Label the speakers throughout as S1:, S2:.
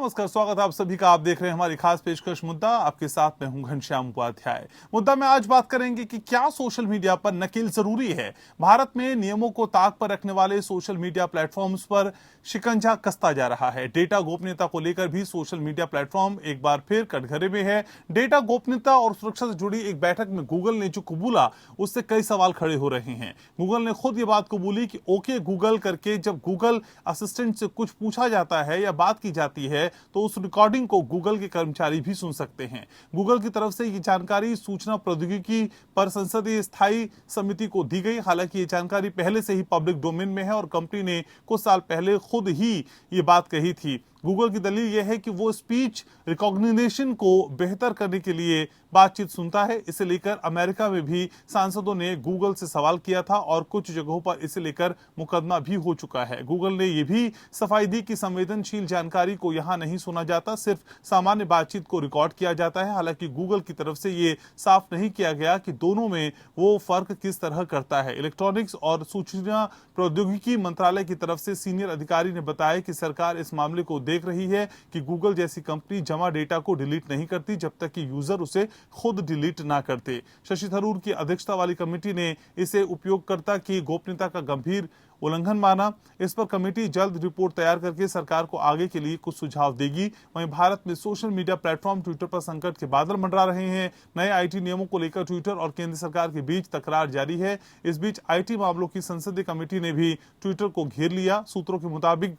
S1: नमस्कार, स्वागत है आप सभी का। आप देख रहे हैं हमारी खास पेशकश मुद्दा। आपके साथ मैं हूं घनश्याम उपाध्याय। मुद्दा में आज बात करेंगे कि क्या सोशल मीडिया पर नकेल जरूरी है। भारत में नियमों को ताक पर रखने वाले सोशल मीडिया प्लेटफॉर्म्स पर शिकंजा कसता जा रहा है। डेटा गोपनीयता को लेकर भी सोशल मीडिया प्लेटफॉर्म एक बार फिर कटघरे में है। डेटा गोपनीयता और सुरक्षा से जुड़ी एक बैठक में गूगल ने जो कबूला, उससे कई सवाल खड़े हो रहे हैं। गूगल ने खुद ये बात कबूली कि ओके गूगल करके जब गूगल असिस्टेंट से कुछ पूछा जाता है या बात की जाती है तो उस रिकॉर्डिंग को गूगल के कर्मचारी भी सुन सकते हैं। गूगल की तरफ से ये जानकारी सूचना प्रौद्योगिकी पर संसदीय स्थायी समिति को दी गई। हालांकि ये जानकारी पहले से ही पब्लिक डोमेन में है और कंपनी ने कुछ साल पहले खुद ही ये बात कही थी। गूगल की दलील यह है कि वो स्पीच रिकॉग्निशन को बेहतर करने के लिए बातचीत सुनता है। इसे लेकर अमेरिका में भी सांसदों ने गूगल से सवाल किया था और कुछ जगहों पर इसे लेकर मुकदमा भी हो चुका है। गूगल ने यह भी सफाई दी कि संवेदनशील जानकारी को यहां नहीं सुना जाता, सिर्फ सामान्य बातचीत को रिकॉर्ड किया जाता है। हालांकि गूगल की तरफ से ये साफ नहीं किया गया कि दोनों में वो फर्क किस तरह करता है। इलेक्ट्रॉनिक्स और सूचना प्रौद्योगिकी मंत्रालय की तरफ से सीनियर अधिकारी ने बताया कि सरकार इस मामले को देख रही है कि गूगल जैसी कंपनी जमा डेटा को डिलीट नहीं करती जब तक कि यूजर उसे खुद डिलीट ना करते। शशि थरूर की अध्यक्षता वाली कमेटी ने इसे उपयोगकर्ता की गोपनीयता का गंभीर उल्लंघन माना। इस पर कमेटी जल्द रिपोर्ट तैयार करके सरकार को आगे के लिए कुछ सुझाव देगी। वहीं भारत में सोशल मीडिया प्लेटफॉर्म ट्विटर पर संकट के बादल मंडरा रहे हैं। नए आईटी नियमों को लेकर ट्विटर और केंद्र सरकार के बीच तकरार जारी है। इस बीच आईटी मामलों की संसदीय कमेटी ने भी ट्विटर को घेर लिया। सूत्रों के मुताबिक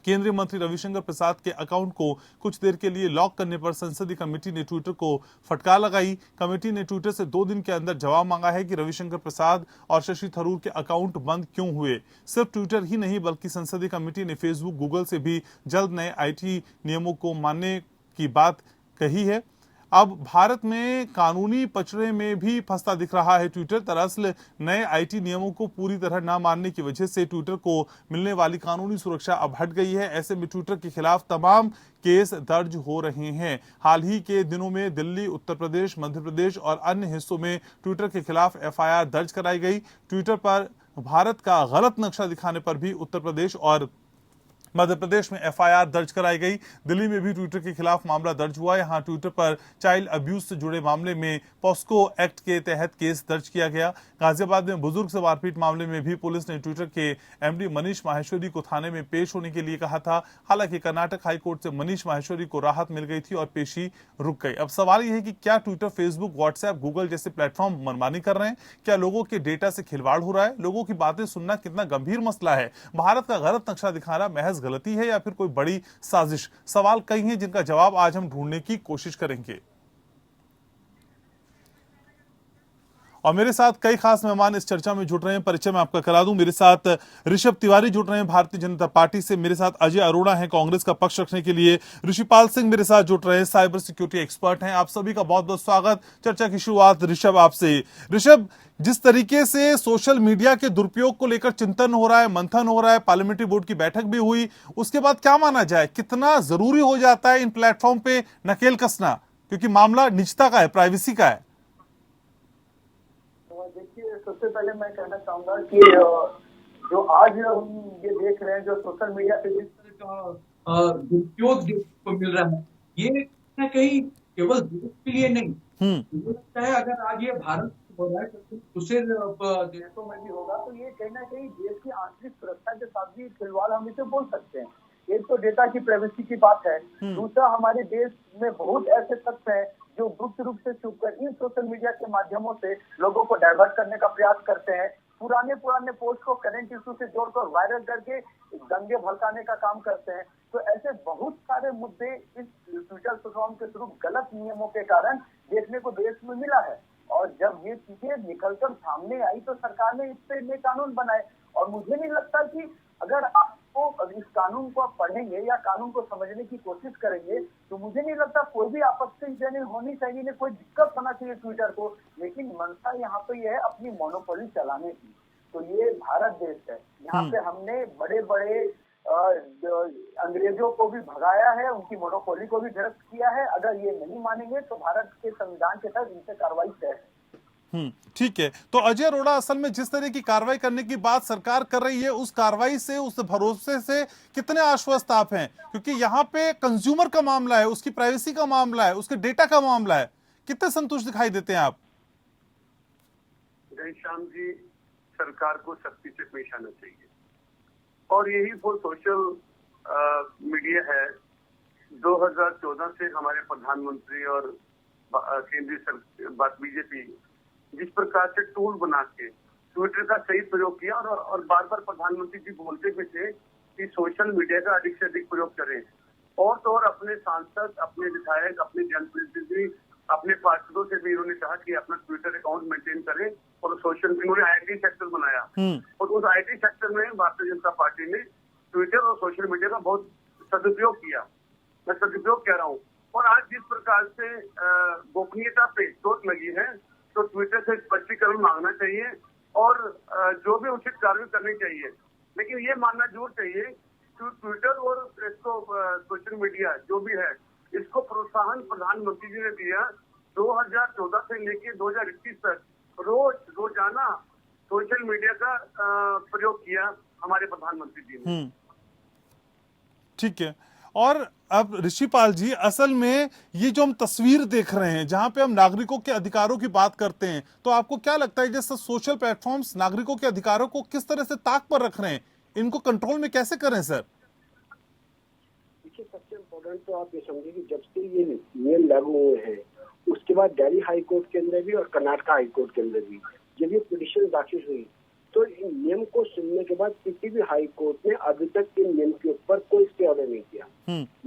S1: केंद्रीय मंत्री रविशंकर प्रसाद के अकाउंट को कुछ देर के लिए लॉक करने पर संसदीय कमेटी ने ट्विटर को फटकार लगाई। कमेटी ने ट्विटर से 2 दिन के अंदर जवाब मांगा है कि रविशंकर प्रसाद और शशि थरूर के अकाउंट बंद क्यों हुए। सिर्फ ट्विटर ही नहीं बल्कि संसदीय कमेटी ने फेसबुक, गूगल से भी जल्द नए आईटी नियमों को मानने की बात कही है। अब भारत में कानूनी पचड़े में भी फंसता दिख रहा है ट्विटर। दरअसल नए आईटी नियमों को पूरी तरह ना मानने की वजह से ट्विटर को मिलने वाली कानूनी सुरक्षा अब हट गई है। ऐसे में ट्विटर के खिलाफ तमाम केस दर्ज हो रहे हैं। हाल ही के दिनों में दिल्ली, उत्तर प्रदेश, मध्य प्रदेश और अन्य हिस्सों में ट्विटर के खिलाफ एफआईआर दर्ज कराई गई। ट्विटर पर भारत का गलत नक्शा दिखाने पर भी उत्तर प्रदेश और मध्य प्रदेश में एफआईआर दर्ज कराई गई। दिल्ली में भी ट्विटर के खिलाफ मामला दर्ज हुआ। यहां ट्विटर पर चाइल्ड अब्यूज से जुड़े मामले में पॉस्को एक्ट के तहत केस दर्ज किया गया। गाजियाबाद में बुजुर्ग से मारपीट मामले में भी पुलिस ने ट्विटर के एमडी मनीष माहेश्वरी को थाने में पेश होने के लिए कहा था। हालांकि कर्नाटक हाईकोर्ट से मनीष माहेश्वरी को राहत मिल गई थी और पेशी रुक गई। अब सवाल यह है कि क्या ट्विटर, फेसबुक, व्हाट्सएप, गूगल जैसे प्लेटफॉर्म मनमानी कर रहे हैं? क्या लोगों के डेटा से खिलवाड़ हो रहा है? लोगों की बातें सुनना कितना गंभीर मसला है? भारत का गलत नक्शा दिखाना महज गलती है या फिर कोई बड़ी साजिश? सवाल कई हैं जिनका जवाब आज हम ढूंढने की कोशिश करेंगे। और मेरे साथ कई खास मेहमान इस चर्चा में जुड़ रहे हैं। परिचय मैं आपका करा दूं, मेरे साथ ऋषभ तिवारी जुड़ रहे हैं भारतीय जनता पार्टी से। मेरे साथ अजय अरोड़ा हैं कांग्रेस का पक्ष रखने के लिए। ऋषिपाल सिंह मेरे साथ जुड़ रहे हैं, साइबर सिक्योरिटी एक्सपर्ट हैं। आप सभी का बहुत बहुत स्वागत। चर्चा की शुरुआत ऋषभ आपसे। ऋषभ, जिस तरीके से सोशल मीडिया के दुरुपयोग को लेकर चिंतन हो रहा है, मंथन हो रहा है, पार्लियामेंट्री बोर्ड की बैठक भी हुई, उसके बाद क्या माना जाए, कितना जरूरी हो जाता है इन प्लेटफॉर्म पे नकेल कसना, क्योंकि मामला निजता का है, प्राइवेसी का है?
S2: देखिए, सबसे पहले मैं कहना चाहूंगा कि जो आज हम ये देख रहे हैं, जो सोशल मीडिया पे जिस तरह का दुरुपयोग देखने को मिल रहा है, ये कहीं ना कहीं केवल देश के लिए नहीं, मुझे लगता है अगर आज ये भारत हो रहा है तो दूसरे देशों में भी होगा, तो ये कहीं ना कहीं देश की आंतरिक सुरक्षा के साथ भी खिलवाड़ हम इसे बोल सकते हैं। एक तो डेटा की प्राइवेसी की बात है, दूसरा हमारे देश में बहुत ऐसे तथ्य हैं जो गुप्त रूप से छुप कर इन सोशल मीडिया के माध्यमों से लोगों को डाइवर्ट करने का प्रयास करते हैं। पुराने पोस्ट को करंट इशू से जोड़कर वायरल करके दंगे भड़काने का काम करते हैं। तो ऐसे बहुत सारे मुद्दे इस ट्विटर प्लेटफॉर्म के थ्रू गलत नियमों के कारण देखने को देश में मिला है। और जब ये चीजें निकलकर सामने आई तो सरकार ने इस पे नए कानून बनाए। और मुझे नहीं लगता कि अगर आपको इस कानून को आप पढ़ेंगे या कानून को समझने की कोशिश करेंगे तो मुझे नहीं लगता कोई भी आपत्ति होनी चाहिए, नहीं कोई दिक्कत होना चाहिए ट्विटर को। लेकिन मंशा यहाँ पे यह है अपनी मोनोपोली चलाने की। तो ये भारत देश है, यहाँ पे हमने बड़े बड़े अंग्रेजों को भी भगाया है, उनकी मोनोपोली को भी ध्वस्त किया है। अगर ये नहीं मानेंगे तो भारत के संविधान के तहत इनसे कार्रवाई तय है।
S1: ठीक है। तो अजय अरोड़ा, असल में जिस तरह की कार्रवाई करने की बात सरकार कर रही है, उस कार्रवाई से, उस भरोसे से कितने आश्वस्त आप हैं? क्योंकि यहाँ पे कंज्यूमर का मामला है, उसकी प्राइवेसी का मामला है, उसके डेटा का मामला है। कितने संतुष्ट दिखाई देते हैं आप?
S3: घनश्याम जी, सरकार को सख्ती से पेश आना चाहिए और यही वो सोशल मीडिया है 2014 से हमारे प्रधानमंत्री और केंद्रीय बीजेपी जिस प्रकार से टूल बना के ट्विटर का सही प्रयोग किया और बार बार प्रधानमंत्री जी बोलते भी थे कि सोशल मीडिया का अधिक से अधिक प्रयोग करें और तो और अपने सांसद, अपने विधायक, अपने जनप्रतिनिधि, अपने पार्षदों से भी उन्होंने कहा कि अपना ट्विटर अकाउंट मेंटेन करें और सोशल उन्होंने आईटी सेक्टर बनाया और उस आईटी सेक्टर में भारतीय जनता पार्टी ने ट्विटर और सोशल मीडिया का बहुत सदुपयोग किया। मैं सदुपयोग कह रहा हूँ। और आज जिस प्रकार से गोपनीयता पे चोट लगी है तो ट्विटर से स्पष्टीकरण मांगना चाहिए और जो भी उचित कार्रवाई करनी चाहिए, लेकिन ये मानना जरूर चाहिए कि ट्विटर और इसको सोशल मीडिया जो भी है इसको प्रोत्साहन प्रधानमंत्री जी ने दिया। 2014 से लेकर 2021 तक रोजाना सोशल मीडिया का प्रयोग किया हमारे प्रधानमंत्री जी ने।
S1: ठीक है। और अब ऋषिपाल जी, असल में ये जो हम तस्वीर देख रहे हैं जहां पे हम नागरिकों के अधिकारों की बात करते हैं, तो आपको क्या लगता है जैसे सोशल प्लेटफॉर्म्स नागरिकों के अधिकारों को किस तरह से ताक पर रख रहे हैं, इनको कंट्रोल में कैसे करें सर?
S4: देखिए, सबसे इम्पोर्टेंट तो आप ये समझिए कि जब से ये नियम लागू हुए हैं उसके बाद दिल्ली हाई कोर्ट के अंदर भी और कर्नाटक हाई कोर्ट के अंदर भी जब ये पिटीशन दाखिल हुई तो इन नियम को सुनने के बाद किसी भी हाई कोर्ट ने अभी तक इन नियम के ऊपर कोई स्टे ऑर्डर नहीं किया।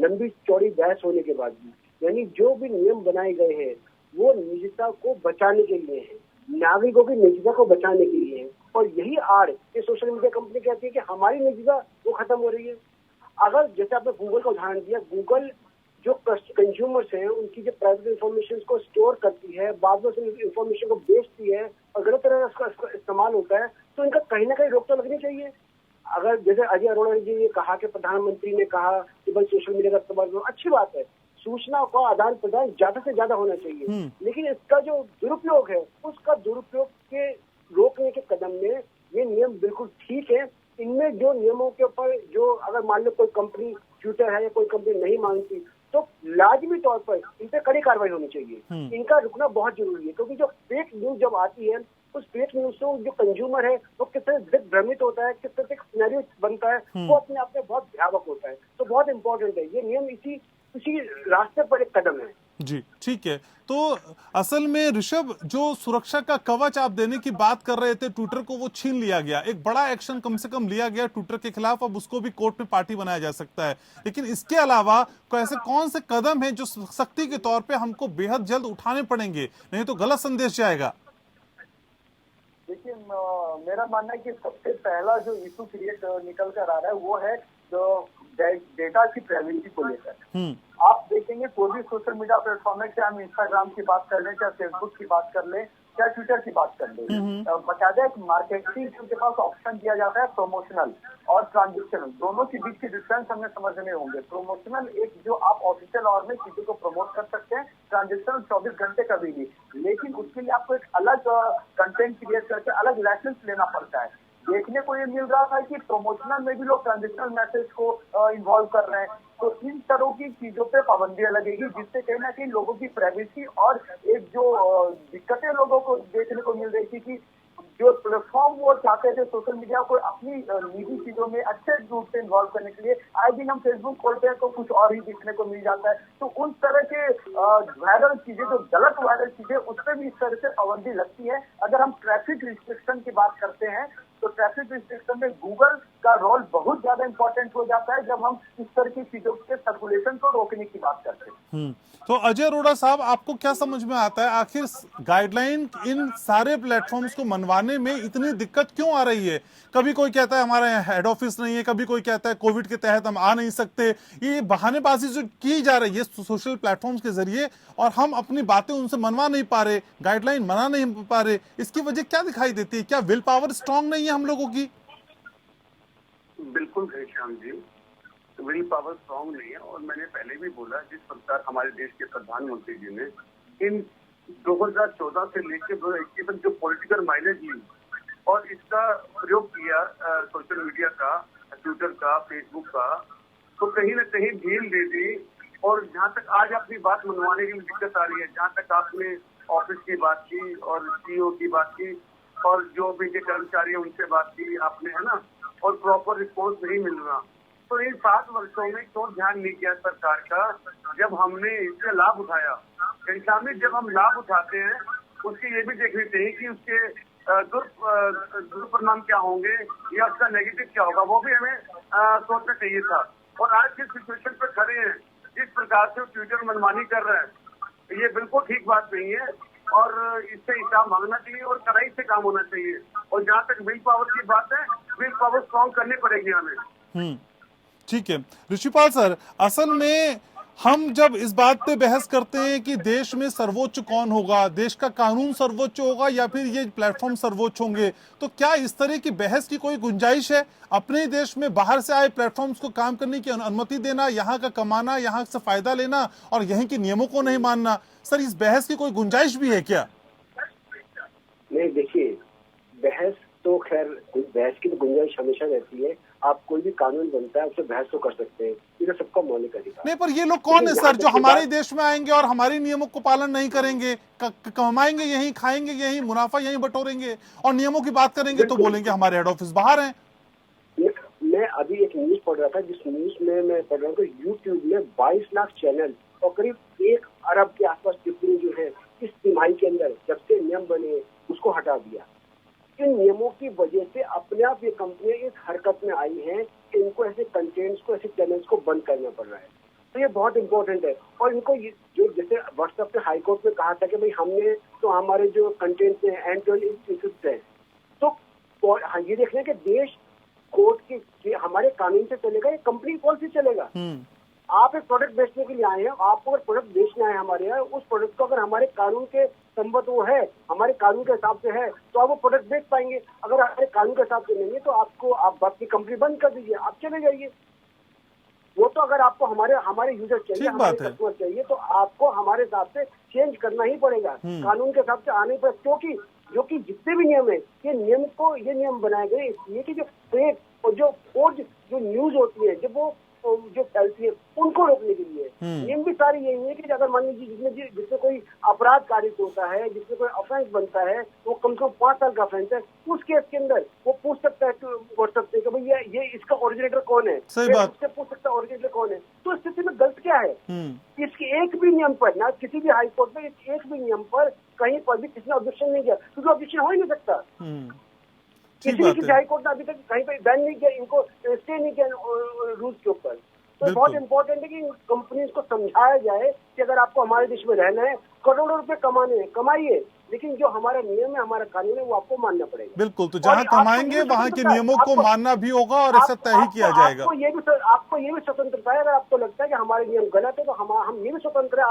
S4: लंबी चौड़ी बहस होने के बाद भी यानी जो भी नियम बनाए गए हैं वो निजता को बचाने के लिए है, नागरिकों की निजता को बचाने के लिए है। और यही आड़ ये सोशल मीडिया कंपनी कहती है कि हमारी निजता वो खत्म हो रही है। अगर जैसे आपने गूगल का उदाहरण दिया, गूगल जो कंज्यूमर्स हैं उनकी जो प्राइवेट इंफॉर्मेशन को स्टोर करती है, बाद में उस इंफॉर्मेशन को बेचती है और गलत तरह का इस्तेमाल होता है, तो इनका कहीं ना कहीं रोक तो लगनी चाहिए। अगर जैसे अजय अरोड़ा जी ने कहा कि प्रधानमंत्री ने कहा कि भाई सोशल मीडिया का इस्तेमाल करो, अच्छी बात है, सूचना का आदान प्रदान ज्यादा से ज्यादा होना चाहिए, लेकिन इसका जो दुरुपयोग है उसका दुरुपयोग के रोकने के कदम में ये नियम बिल्कुल ठीक है। इनमें जो नियमों के ऊपर जो अगर मान लो कोई कंपनी ट्विटर है या कोई कंपनी नहीं मानती तो लाजमी तौर पर इन पर कड़ी कार्रवाई होनी चाहिए। इनका रुकना बहुत जरूरी है, क्योंकि जो फेक न्यूज जब आती है उस फेक न्यूज से जो कंज्यूमर है वो कितने दिग्भ्रमित होता है, किस तरह से सिनेरियो बनता है, वो अपने आप में बहुत भयावक होता है। तो बहुत इंपॉर्टेंट है ये नियम, इसी रास्ते पर एक कदम है।
S1: जी ठीक है। तो असल में ऋषभ, जो सुरक्षा का कवच आप देने की बात कर रहे थे ट्विटर को, वो छीन लिया गया, एक बड़ा एक्शन कम से कम लिया गया ट्विटर के खिलाफ, अब उसको भी कोर्ट में पार्टी बनाया जा सकता है। लेकिन इसके अलावा ऐसे कौन से कदम हैं जो सख्ती के तौर पे हमको बेहद जल्द उठाने पड़ेंगे, नहीं तो गलत संदेश जाएगा?
S2: देखिए, मेरा मानना है कि सबसे पहला जो इशू क्रिएट निकल कर आ रहा है वो है जो डेटा की प्राइवेसी को लेकर। आप देखेंगे कोई भी सोशल मीडिया प्लेटफॉर्म है, चाहे हम इंस्टाग्राम की बात कर लें, चाहे फेसबुक की बात कर लें, चाहे ट्विटर की बात कर लें, बकायदा एक मार्केटिंग के पास ऑप्शन दिया जाता है प्रमोशनल और ट्रांजेक्शनल, दोनों के बीच की डिफरेंस हमें समझने होंगे। प्रमोशनल एक जो आप ऑफिशियल आवर में चीजों को प्रमोट कर सकते हैं, ट्रांजेक्शनल 24 घंटे कभी भी, लेकिन उसके लिए आपको एक अलग कंटेंट क्रिएट करके अलग लाइसेंस लेना पड़ता है। देखने को ये मिल रहा था कि प्रमोशनल में भी लोग ट्रांजेक्शनल मैसेज को इन्वॉल्व कर रहे हैं। तो इन तरह की चीजों पे पाबंदियां लगेगी, जिससे कहीं ना कहीं लोगों की प्राइवेसी और एक जो दिक्कतें लोगों को देखने को मिल रही थी कि जो प्लेटफॉर्म वो चाहते थे सोशल मीडिया को अपनी निजी चीजों में अच्छे रूप से इन्वॉल्व करने के लिए, आए दिन हम फेसबुक खोलते हैं तो कुछ और ही देखने को मिल जाता है। तो उन तरह के वायरल चीजें, जो गलत वायरल चीजें, उस पर भी इस तरह से पाबंदी लगती है। अगर हम ट्रैफिक रिस्ट्रिक्शन की बात करते हैं तो ट्रैफिक रिस्ट्रिक्शन में गूगल का रोल बहुत ज्यादा इंपॉर्टेंट हो जाता है जब हम इस तरह की चीजों के सर्कुलेशन को रोकने की बात करते हैं।
S1: तो अजय अरोड़ा साहब, आपको क्या समझ में आता है, आखिर गाइडलाइन इन सारे प्लेटफॉर्म्स को मनवाने में इतनी दिक्कत क्यों आ रही है? कभी कोई कहता है हमारा हेड ऑफिस नहीं है, कभी कोई कहता है कोविड के तहत हम आ नहीं सकते। ये बहानेबाजी जो की जा रही है सोशल प्लेटफॉर्म्स के जरिए और हम अपनी बातें उनसे मनवा नहीं पा रहे, गाइडलाइन मना नहीं पा रहे, इसकी वजह क्या दिखाई देती है? क्या विल पावर स्ट्रांग नहीं है हम लोगों की?
S3: बिल्कुल Ghanshyam ji, will power strong नहीं है। और मैंने पहले भी बोला, जिस प्रकार हमारे देश के प्रधानमंत्री जी ने इन 2014 से लेकर 2021 तक जो पॉलिटिकल माइलेज ली और इसका प्रयोग किया सोशल मीडिया का, ट्विटर का, फेसबुक का, तो कहीं ना कहीं ढील दे दी। और जहाँ तक आज अपनी बात मनवाने की दिक्कत आ रही है, जहाँ तक आपने ऑफिस की बात की और सीईओ की बात की और जो भी के कर्मचारी है उनसे बात की आपने, है ना, और प्रॉपर रिस्पॉन्स नहीं मिल रहा। तो इन 7 वर्षों में क्यों ध्यान नहीं किया सरकार का, जब हमने इससे लाभ उठाया। घनश्याम, जब हम लाभ उठाते हैं उसकी ये भी देखनी चाहिए कि उसके दुष्परिणाम क्या होंगे या उसका नेगेटिव क्या होगा, वो भी हमें सोचना चाहिए था। और आज जिस सिचुएशन पर खड़े हैं, जिस प्रकार से ट्विटर मनमानी कर रहा है, ये बिल्कुल ठीक बात नहीं है और इससे हिसाब मांगना चाहिए और कड़ाई से काम होना चाहिए। और जहाँ तक विल पावर की बात है, विल पावर स्ट्रॉन्ग करनी पड़ेगी हमें।
S1: ठीक है ऋषिपाल सर, असल में हम जब इस बात पे बहस करते हैं कि देश में सर्वोच्च कौन होगा, देश का कानून सर्वोच्च होगा या फिर ये प्लेटफॉर्म सर्वोच्च होंगे, तो क्या इस तरह की बहस की कोई गुंजाइश है? अपने देश में बाहर से आए प्लेटफॉर्म्स को काम करने की अनुमति देना, यहाँ का कमाना, यहाँ से फायदा लेना और यहीं के नियमों को नहीं मानना, सर इस बहस की कोई गुंजाइश भी है क्या?
S4: नहीं, देखिए, बहस तो खैर बहस की तो गुंजाइश हमेशा रहती है। आप कोई भी कानून बनता है उससे बहस तो कर सकते हैं, ये तो सबका मौलिक अधिकार।
S1: नहीं, पर ये लोग कौन है सर जो हमारे देश में आएंगे और हमारे नियमों को पालन नहीं करेंगे, कमाएंगे यहीं, खाएंगे यहीं, मुनाफा यहीं बटोरेंगे और नियमों की बात करेंगे तो बोलेंगे हमारे हेड ऑफिस बाहर हैं।
S4: मैं अभी एक न्यूज पढ़ रहा था, जिस न्यूज में मैं पढ़ रहा हूँ कि यूट्यूब में 22 लाख चैनल और करीब 1 अरब के आसपास टिप्पणी जो है इस तिमाही के अंदर जब से नियम बने उसको हटा दिया। इन नियमों की वजह से अपने आप ये कंपनियां इस हरकत में आई हैं कि इनको ऐसे कंटेंट्स को, ऐसे चैनल्स को बंद करना पड़ रहा है। तो ये बहुत इंपॉर्टेंट है। और इनको जो जैसे व्हाट्सएप पे हाई कोर्ट में कहा था कि भाई हमने तो हमारे जो कंटेंट्स हैं एंड टू एंड है, तो ये देख रहे हैं कि देश कोर्ट के हमारे कानून से चलेगा, ये कंपनी पॉलिसी चलेगा। आप एक प्रोडक्ट बेचने के लिए आए हैं, आपको अगर प्रोडक्ट बेचना है हमारे यहाँ, उस प्रोडक्ट को अगर हमारे कानून के संबद्ध वो है, हमारे कानून के हिसाब से है, तो आप वो प्रोडक्ट बेच पाएंगे। अगर हमारे कानून के हिसाब से नहीं है तो आपको आप अपनी कंपनी बंद कर दीजिए, आप चले जाइए। वो तो अगर आपको हमारे यूजर चाहिए, हमारे कस्टमर चाहिए, तो आपको हमारे हिसाब से चेंज करना ही पड़ेगा, कानून के हिसाब से आने पर। क्योंकि जितने भी नियम है, ये नियम बनाए गए इसलिए कि जो फेक और जो न्यूज होती है, जब वो जो फैलती है, उनको रोकने के लिए। नियम भी सारी यही है कि अगर मान लीजिए जिसमें कोई अपराध कारित होता है, जिसमें कोई ऑफेंस बनता है, वो कम से कम 5 साल का ऑफेंस है, उस केस के अंदर वो पूछ सकता है व्हाट्सएप से कि भाई ये इसका ओरिजिनेटर कौन है,
S1: सही बात।
S4: उससे पूछ सकता है ओरिजिनेटर कौन है। तो इस स्थिति में गलत क्या है? इसके एक भी नियम पर, ना किसी भी हाई कोर्ट में एक भी नियम पर कहीं पर भी किसी ने ऑब्जेक्शन नहीं किया, क्योंकि ऑब्जेक्शन हो ही नहीं सकता। किसी हाई कोर्ट ने अभी तक कहीं पर बैन नहीं किया, इनको स्टे नहीं किया रूल्स के ऊपर। तो बहुत इम्पोर्टेंट है कि कंपनीज को समझाया जाए कि अगर आपको हमारे देश में रहना है, करोड़ों रुपए कमाने हैं, कमाइए, लेकिन जो हमारा नियम है, हमारा कानून है, वो आपको मानना पड़ेगा।
S1: बिल्कुल, तो जहाँ कमाएंगे वहाँ के नियमों को मानना भी होगा और ऐसा तय ही किया जाएगा।
S4: आपको ये भी स्वतंत्रता है। अगर आपको लगता है कि हमारे नियम गलत है तो हम ये भी स्वतंत्र है,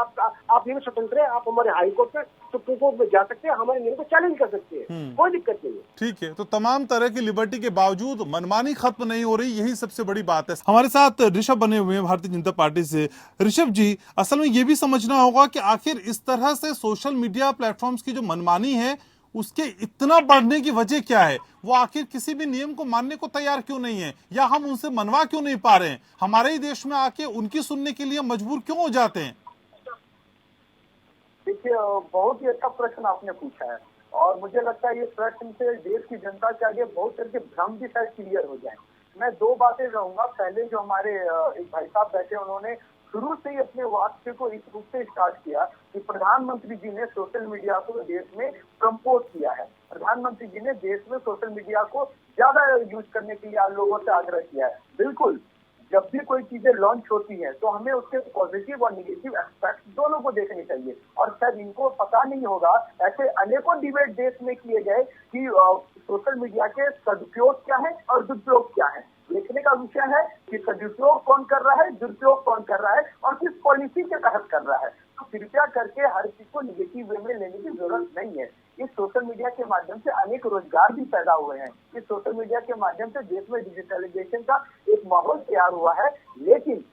S4: आप ये भी स्वतंत्र है, आप हमारे हाई कोर्ट में, सुप्रीम कोर्ट में जा सकते हैं, हमारे नियम को चैलेंज कर सकते हैं, कोई दिक्कत नहीं है।
S1: ठीक है, तो तमाम तरह की लिबर्टी के बावजूद मनमानी खत्म नहीं हो रही, यही सबसे बड़ी बात है। हमारे साथ ऋषभ बने हुए हैं भारतीय जनता पार्टी से। ऋषभ जी, असल में ये भी समझना होगा कि आखिर इस तरह से सोशल मीडिया प्लेटफॉर्म्स की जो मनमानी है उसके इतना बढ़ने की वजह क्या है? वो आखिर किसी भी नियम को मानने को तैयार क्यों नहीं है, या हम उनसे मनवा क्यों नहीं पा रहे हैं? हमारे ही देश में आके उनकी सुनने के लिए मजबूर क्यों हो जाते हैं?
S2: देखिए, बहुत ही अच्छा प्रश्न आपने पूछा है और मुझे लगता है ये प्रश्न से देश की जनता के आगे बहुत तरह के भ्रम भी शायद क्लियर हो जाए। मैं 2 बातें कहूंगा। पहले जो हमारे एक भाई साहब बैठे, उन्होंने शुरू से ही अपने वाक्य को इस रूप से स्टार्ट किया कि प्रधानमंत्री जी ने सोशल मीडिया को देश में प्रमोट किया है, प्रधानमंत्री जी ने देश में सोशल मीडिया को ज्यादा यूज करने के लिए लोगों से आग्रह किया है। बिल्कुल, जब भी कोई चीजें लॉन्च होती है तो हमें उसके पॉजिटिव और निगेटिव एस्पेक्ट दोनों को देखनी चाहिए। और शायद इनको पता नहीं होगा, ऐसे अनेकों डिबेट देश में किए गए कि सोशल मीडिया के सदुपयोग क्या है और दुरुपयोग क्या है। देखने का विषय है कि सदुपयोग कौन कर रहा है, दुरुपयोग कौन कर रहा है और किस पॉलिसी के तहत कर रहा है। तो कृपया करके हर चीज को निगेटिव वे में लेने की जरूरत नहीं है। इस सोशल मीडिया के माध्यम से अनेक रोजगार भी पैदा हुए हैं। इस सोशल मीडिया के माध्यम से देश में डिजिटलाइजेशन का एक माहौल तैयार हुआ है। लेकिन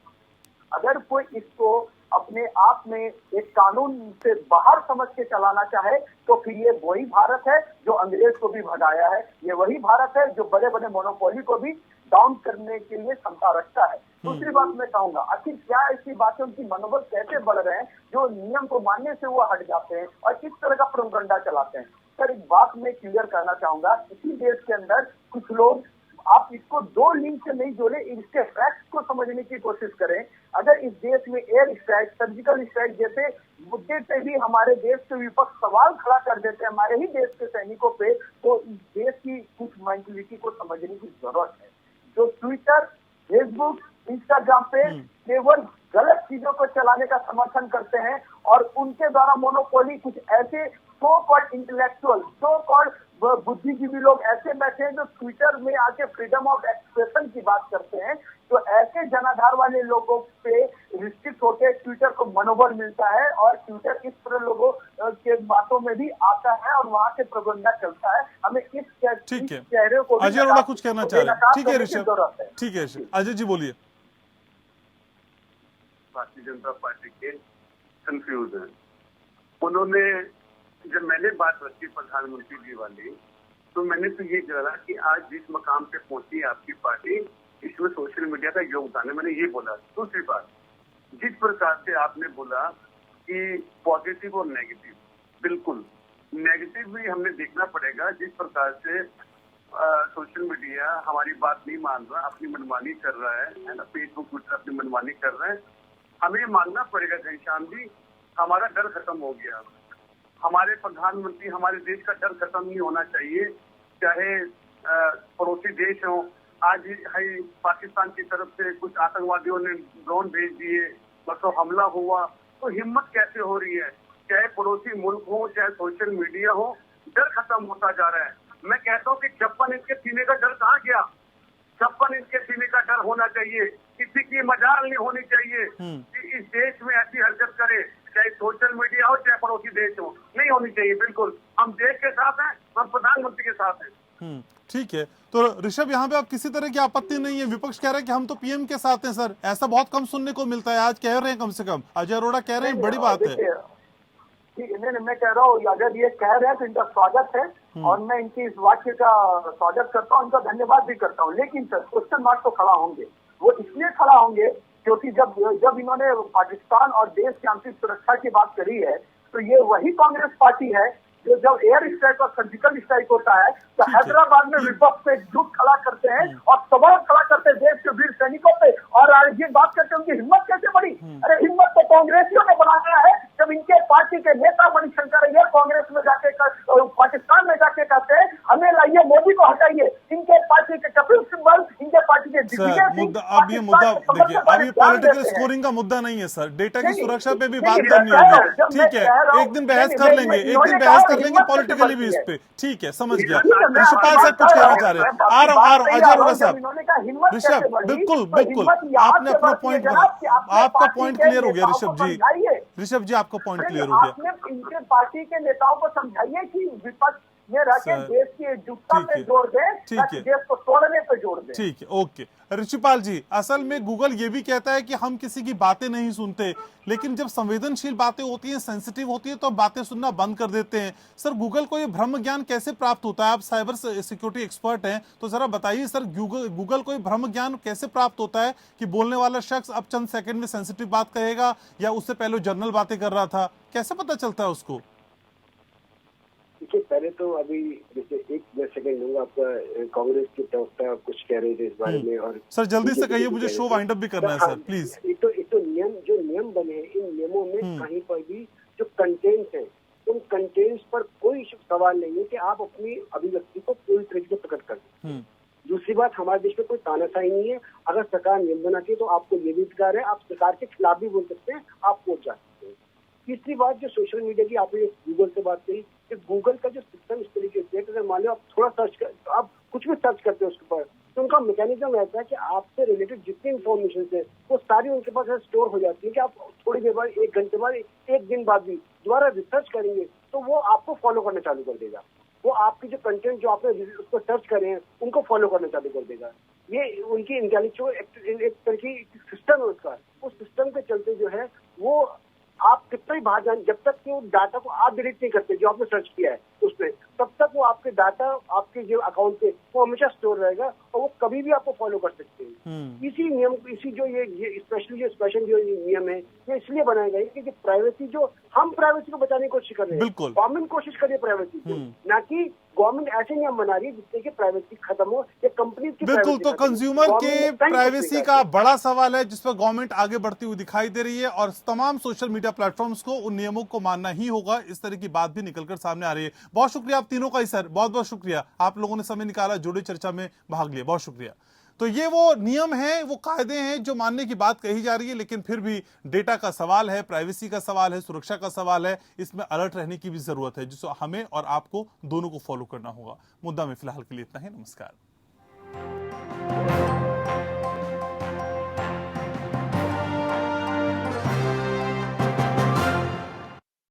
S2: अगर कोई इसको अपने आप में एक कानून से बाहर समझ के चलाना चाहे तो फिर ये वही भारत है जो अंग्रेज को भी भगाया है, ये वही भारत है जो बड़े बड़े मोनोपोली को भी डाउन करने के लिए क्षमता रखता है। दूसरी बात मैं कहूंगा, आखिर क्या ऐसी बात है, उनकी मनोबल कैसे बढ़ रहे हैं जो नियम को मानने से वो हट जाते हैं और किस तरह का प्रोपेगेंडा चलाते हैं। सर एक बात मैं क्लियर करना चाहूंगा, इसी देश के अंदर कुछ लोग, आप इसको दो लिंक से नहीं जोड़े, इसके फैक्ट्स को समझने की कोशिश करें। अगर इस देश में एयर स्ट्राइक, सर्जिकल स्ट्राइक जैसे मुद्दे पे भी हमारे देश के विपक्ष सवाल खड़ा कर देते हैं हमारे ही देश के सैनिकों पे, तो इस देश की कुछ मेंटलिटी को समझने की जरूरत है। जो ट्विटर, फेसबुक, इंस्टाग्राम पे केवल गलत चीजों को चलाने का समर्थन करते हैं और उनके द्वारा मोनोपोली कुछ ऐसे so called intellectual, so called बुद्धिजीवी लोग ऐसे बैठे हैं जो ट्विटर में आके फ्रीडम ऑफ एक्सप्रेशन की बात करते हैं। तो ऐसे जनाधार वाले लोगों पे रिस्ट्रिक्ट होकर ट्विटर को मनोबल मिलता है और ट्विटर इस तरह लोगों के बातों में भी आता है और वहां से प्रबंधन चलता है। हमें इस चेहरे को
S1: अजय अरोड़ा कुछ कहना चाह रहे हैं। ठीक है ऋषभ, ठीक है अजय जी बोलिए।
S3: भारतीय जनता पार्टी के कंफ्यूज हैं। उन्होंने, जब मैंने बात रखी प्रधानमंत्री जी वाली, तो मैंने तो ये कहा कि आज जिस मकाम पे पहुंची है आपकी पार्टी, इसमें सोशल मीडिया का योगदान है, मैंने ये बोला। दूसरी बात, जिस प्रकार से आपने बोला कि पॉजिटिव और नेगेटिव, बिल्कुल नेगेटिव भी हमें देखना पड़ेगा। जिस प्रकार से सोशल मीडिया हमारी बात नहीं मान रहा, अपनी मनमानी कर रहा है ना, फेसबुक ट्विटर अपनी मनमानी कर रहे हैं, हमें ये मानना पड़ेगा घनश्याम जी, हमारा डर खत्म हो गया। हमारे प्रधानमंत्री, हमारे देश का डर खत्म नहीं होना चाहिए, चाहे पड़ोसी देश हो। आज ही पाकिस्तान की तरफ से कुछ आतंकवादियों ने ड्रोन भेज दिए, मतलब हमला हुआ, तो हिम्मत कैसे हो रही है? चाहे पड़ोसी मुल्क हो, चाहे सोशल मीडिया हो, डर खत्म होता जा रहा है। मैं कहता हूँ कि 56 इंच के सीने का डर कहाँ गया? 56 इंच के सीने का डर होना चाहिए। किसी की मजाल नहीं होनी चाहिए कि इस देश में ऐसी हरकत करे, चाहे सोशल मीडिया हो चाहे पड़ोसी देश हो, नहीं होनी चाहिए। बिल्कुल हम देश के साथ हैं, हम प्रधानमंत्री के साथ हैं।
S1: ठीक है, तो ऋषभ यहाँ पे आप किसी तरह की आपत्ति नहीं है? विपक्ष कह रहे हैं कि हम तो पीएम के साथ हैं सर, ऐसा बहुत कम सुनने को मिलता है, आज कह रहे हैं, कम से कम अजय अरोड़ा कह रहे हैं, बड़ी बात है।
S2: मैं कह रहा हूँ, अगर ये कह रहे हैं तो इनका स्वागत है और मैं इनकी इस वाक्य का स्वागत करता हूँ, इनका धन्यवाद भी करता हूँ। लेकिन सर क्वेश्चन मार्क तो खड़ा होंगे, वो इसलिए खड़ा होंगे क्योंकि जब इन्होंने पाकिस्तान और देश की आंतरिक सुरक्षा की बात करी है, तो ये वही कांग्रेस पार्टी है जो जब एयर स्ट्राइक और सर्जिकल स्ट्राइक होता है तो हैदराबाद में विपक्ष पे झूठ खड़ा करते हैं और सवाल खड़ा करते हैं देश के वीर सैनिकों पे, और ये बात करते हैं उनकी हिम्मत कैसे बढ़ी? अरे हिम्मत तो कांग्रेसियों ने बनाया है। जब इनके पार्टी के नेता मणिशंकर अय्यर कांग्रेस में जाके पाकिस्तान में जाके कहते हैं हमें लाइए, मोदी को हटाइए, इनके पार्टी के कपिल सिब्बल, इनके पार्टी के दिग्विजय सिंह।
S1: अब ये मुद्दा देखिए, अब ये पॉलिटिकल स्कोरिंग का मुद्दा नहीं है सर, डेटा की सुरक्षा पे भी बात करनी होगी। ठीक है, एक दिन बहस कर लेंगे, एक दिन बहस कर लेंगे पॉलिटिकली भी इस पे। ठीक है, समझ गया। ऋषपाल सर कुछ कहना चाह रहे हैं? आ रहा हूँ अजय अरोड़ा साहब। ऋषभ बिल्कुल बिल्कुल, आपने अपना पॉइंट, आपका पॉइंट क्लियर हो गया ऋषभ जी। ऋषभ जी आपका पॉइंट क्लियर हो गया।
S2: आपने इनके पार्टी के नेताओं को समझाइए कि विपक्ष में रह के देश की एकजुटता पे जोड़ दे, देश को तोड़ने पे जोड़ दे।
S1: ठीक है, ओके। ऋषिपाल जी, असल में गूगल ये भी कहता है कि हम किसी की बातें नहीं सुनते, लेकिन जब संवेदनशील बातें होती हैं, सेंसिटिव होती है, तो बातें सुनना बंद कर देते हैं। सर गूगल को ये ब्रह्म ज्ञान कैसे प्राप्त होता है? आप साइबर सिक्योरिटी एक्सपर्ट हैं, तो जरा बताइए सर, गूगल को ये ब्रह्म ज्ञान कैसे प्राप्त होता है कि बोलने वाला शख्स अब चंद सेकंड में सेंसिटिव बात कहेगा या उससे पहले जनरल बातें कर रहा था? कैसे पता चलता है उसको?
S4: देखिए, पहले तो अभी जैसे एक मैं सेकंड लूंगा, आपका कांग्रेस के प्रवक्ता कुछ कह रहे थे इस बारे में, और
S1: सर जल्दी से कहिए, मुझे शो वाइंड अप भी करना है सर प्लीज।
S4: एक तो नियम बने हैं, इन नियमों में कहीं पर भी जो कंटेंट्स हैं, उन कंटेंट्स पर कोई सवाल नहीं है कि आप अपनी अभिव्यक्ति को पूरी तरीके से प्रकट कर दें। दूसरी बात, हमारे देश में कोई तानाशाही नहीं है। अगर सरकार नियम बनाती है तो आपको ये भी अधिकार है, आप सरकार के खिलाफ भी बोल सकते हैं, आप कोर्ट जा सकते हैं। तीसरी बात, जो सोशल मीडिया की आपने गूगल से बात करी, कि गूगल का जो सिस्टम इस तरीके से है कि अगर मान लो आप थोड़ा सर्च कर, तो आप कुछ भी सर्च करते हो उसके ऊपर, तो उनका मैकेनिज्म ऐसा है कि आपसे रिलेटेड जितनी इन्फॉर्मेशन है वो सारी उनके पास स्टोर हो जाती है कि आप थोड़ी देर बाद, एक घंटे बाद, एक दिन बाद भी दोबारा रिसर्च करेंगे तो वो आपको फॉलो करना चालू कर देगा। वो आपकी जो कंटेंट जो आपने उसको सर्च करे हैं उनको फॉलो करना चालू कर देगा। ये उनकी इंटेलेक्चुअल एक तरह की सिस्टम है उसका। उस सिस्टम के चलते जो है वो आप कितना ही बाहर जाए, जब तक कि वो डाटा को आप डिलीट नहीं करते जो आपने सर्च किया है उस पर, तब तक वो आपके डाटा आपके जो अकाउंट पे वो हमेशा स्टोर रहेगा और वो कभी भी आपको फॉलो कर सकते हैं। इसी नियम, इसी जो ये स्पेशली जो स्पेशल जो ये नियम है, ये इसलिए बनाए गए कि प्राइवेसी, जो हम प्राइवेसी को बचाने की कोशिश कर रहे हैं,
S1: बिल्कुल।
S4: गवर्नमेंट कोशिश कर रही है प्राइवेसी की, ना कि गवर्नमेंट ऐसे नियम बना रही है जिससे कि प्राइवेसी खत्म हो या कंपनी की
S1: बिल्कुल।
S4: privacy
S1: तो
S4: खत्म हो।
S1: कंज्यूमर के
S4: Government ने कहीं
S1: प्राइवेसी
S4: कोशिश
S1: का
S4: की।
S1: बड़ा सवाल है जिस पर गवर्नमेंट आगे बढ़ती हुई दिखाई दे रही है और तमाम सोशल मीडिया प्लेटफॉर्म्स को उन नियमों को मानना ही होगा, इस तरह की बात भी निकलकर सामने आ रही है। बहुत शुक्रिया आप तीनों का ही सर, बहुत बहुत शुक्रिया, आप लोगों ने समय निकाला, जुड़े चर्चा में भाग लिया, बहुत शुक्रिया। तो ये वो नियम है, वो कायदे हैं जो मानने की बात कही जा रही है, लेकिन फिर भी डेटा का सवाल है, प्राइवेसी का सवाल है, सुरक्षा का सवाल है, इसमें अलर्ट रहने की भी जरूरत है, जिसको हमें और आपको दोनों को फॉलो करना होगा। मुद्दा में फिलहाल के लिए इतना ही। नमस्कार।